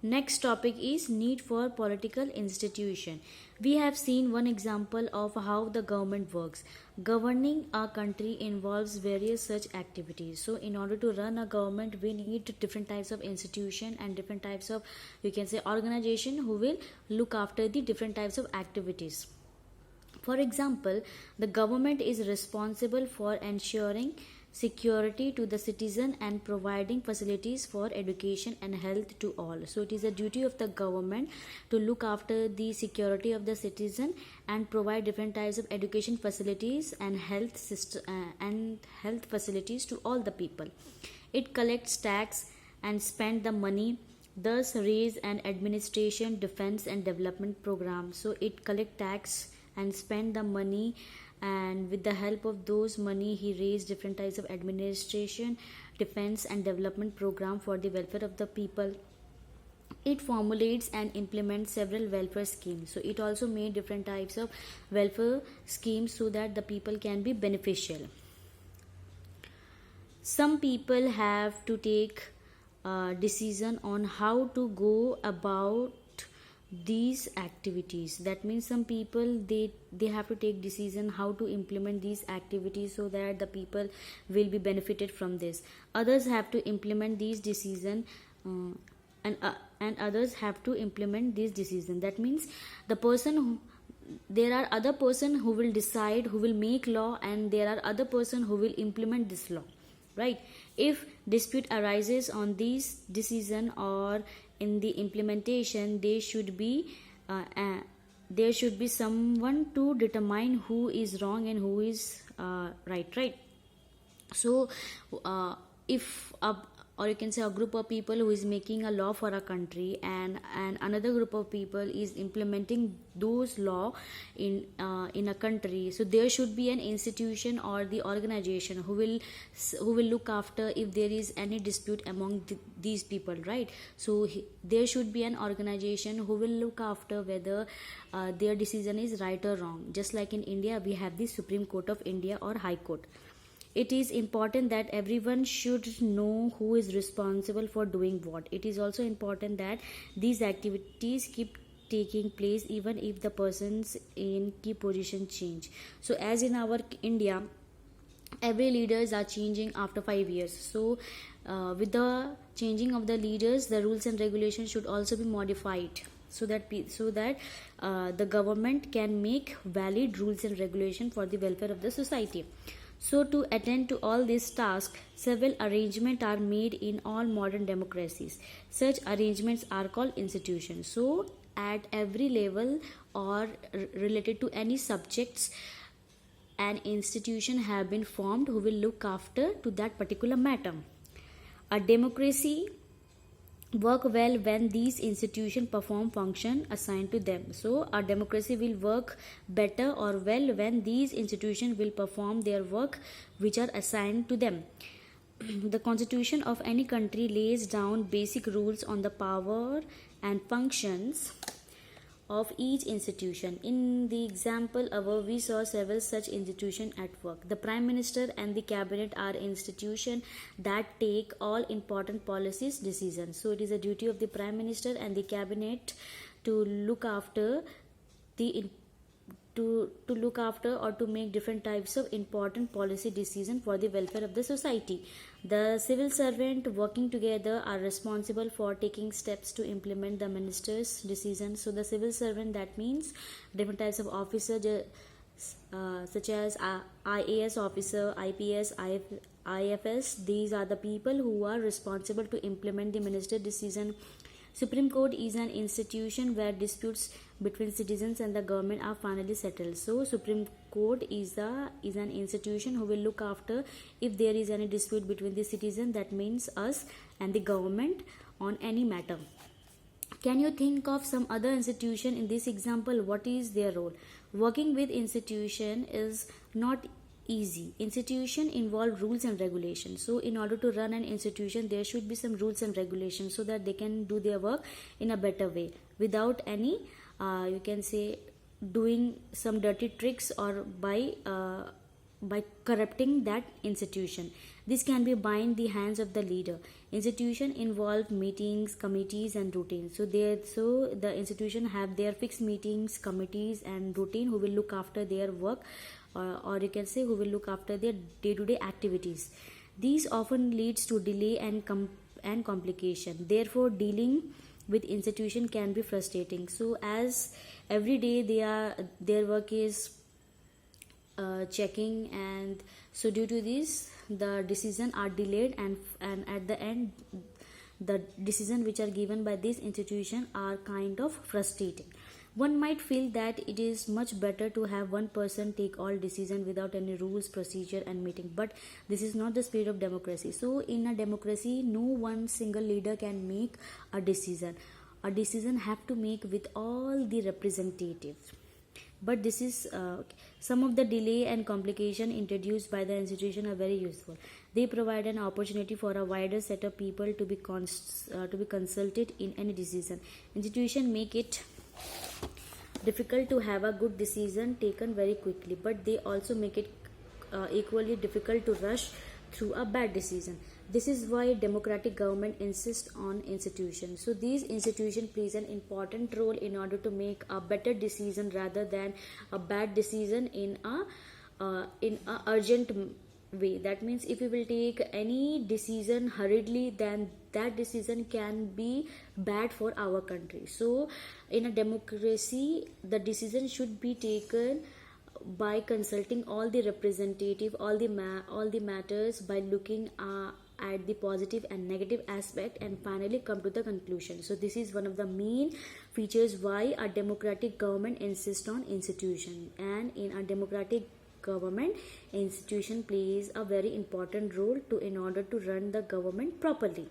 Next topic is need for political institution. We have seen one example of how the government works. Governing a country involves various such activities. So in order to run a government, we need different types of institution and different types of, you can say, organization who will look after the different types of activities. For example, the government is responsible for ensuring security to the citizen and providing facilities for education and health to all. So it is a duty of the government to look after the security of the citizen and provide different types of education facilities and health facilities to all the people. It collects tax and spend the money, thus raise an administration, defense and development program. So it collect tax and spend the money, and with the help of those money he raised different types of administration, defense and development program for the welfare of the people. It formulates and implements several welfare schemes. So it also made different types of welfare schemes so that the people can be beneficial. Some people have to take decision on how to go about these activities. That means some people they have to take decision how to implement these activities so that the people will be benefited from this. Others have to implement these decision, and others have to implement these decision. That means the person who, there are other person who will decide, who will make law, and there are other person who will implement this law, right? If dispute arises on these decision or in the implementation, there should be someone to determine who is wrong and who is right. So if a, or you can say a group of people who is making a law for a country, and another group of people is implementing those law in a country, so there should be an institution or the organization who will look after if there is any dispute among these people, right? So there should be an organization who will look after whether their decision is right or wrong. Just like in India, we have the Supreme Court of India or High Court. It is important that everyone should know who is responsible for doing what. It is also important that these activities keep taking place even if the persons in key position change. So as in our India, every leaders are changing after 5 years. So with the changing of the leaders, the rules and regulations should also be modified so that the government can make valid rules and regulation for the welfare of the society. So to attend to all these tasks, several arrangements are made in all modern democracies. Such arrangements are called institutions. So at every level or related to any subjects, an institution have been formed who will look after to that particular matter. A democracy work well when these institutions perform function assigned to them. So a democracy will work better or well when these institutions will perform their work which are assigned to them. The constitution of any country lays down basic rules on the power and functions of each institution. In the example above, we saw several such institutions at work. The Prime Minister and the Cabinet are institutions that take all important policies decisions. So it is a duty of the Prime Minister and the Cabinet to look after or to make different types of important policy decisions for the welfare of the society. The civil servant working together are responsible for taking steps to implement the minister's decisions. So the civil servant, that means different types of officers such as IAS officer, IPS, IFS. These are the people who are responsible to implement the minister's decision. Supreme Court is an institution where disputes between citizens and the government are finally settled. So Supreme Court is an institution who will look after if there is any dispute between the citizen, that means us, and the government on any matter. Can you think of some other institution in this example? What is their role? Working with institution is not easy. Institution involve rules and regulations. So in order to run an institution, there should be some rules and regulations so that they can do their work in a better way without any you can say doing some dirty tricks or by corrupting that institution. This can be bind the hands of the leader. Institution involve meetings, committees, and routines. So the institution have their fixed meetings, committees, and routine who will look after their work, or you can say who will look after their day-to-day activities. These often leads to delay and complication. Therefore, dealing with institution can be frustrating. So as every day their work is checking, and so due to this the decision are delayed, and at the end the decision which are given by this institution are kind of frustrating. One might feel that it is much better to have one person take all decision without any rules, procedure, and meeting, but this is not the spirit of democracy. So in a democracy, no one single leader can make a decision. A decision have to make with all the representatives. But this is some of the delay and complication introduced by the institution are very useful. They provide an opportunity for a wider set of people to be consulted in any decision. Institution make it difficult to have a good decision taken very quickly, but they also make it equally difficult to rush through a bad decision. This is why democratic government insists on institutions. So these institutions plays an important role in order to make a better decision rather than a bad decision in a urgent way. That means if we will take any decision hurriedly, then that decision can be bad for our country. So in a democracy, the decision should be taken by consulting all the representative, all the matters, by looking at the positive and negative aspect, and finally come to the conclusion. So this is one of the main features why a democratic government insists on institution. And in a democratic government, institution plays a very important role to in order to run the government properly.